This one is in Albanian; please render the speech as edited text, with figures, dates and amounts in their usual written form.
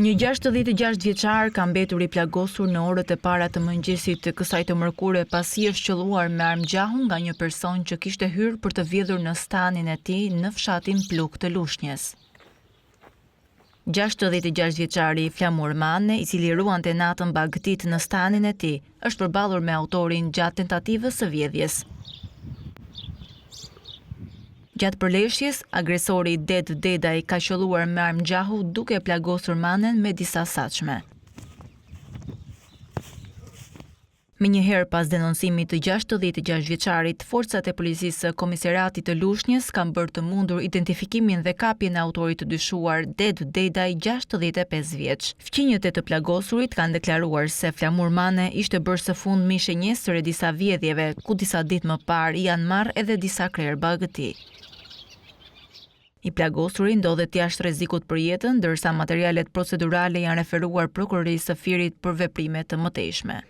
Një 66 vjeçar ka mbetur I plagosur në orët e para të mëngjesit të kësaj të mërkure pasi është qelluar me armë gjahu nga një person që kishte hyrë për të vjedhur në stanin e tij në fshatin Pluk të Lushnjës. 66 vjeçari Flamur Mane, I cili ruante natën bagëtit në stanin e tij, është përballur me autorin gjatë tentativës së vjedhjes. Gjatë përleshjes, agresori Det Dedaj ka qelluar me armë gjahu duke e plagosur Manen me disa saçme. Menjëherë pas denoncimit të 66 vjeçarit, forcat e policisë së komisariatit të Lushnjës kanë bërë të mundur identifikimin dhe kapjen e autorit të dyshuar Det Dedaj, 65 vjeç. Fqinjët e të plagosurit kanë deklaruar se Flamur Mane ishte bërë së fundmi shënjestër e disa vjedhjeve, ku disa ditë më parë janë marrë edhe disa krerë bagëti. I plagosuri ndodhet jashtë rrezikut për jetën, ndërsa materialet procedurale janë referuar prokurorisë së Firit për veprime të mëtejshme.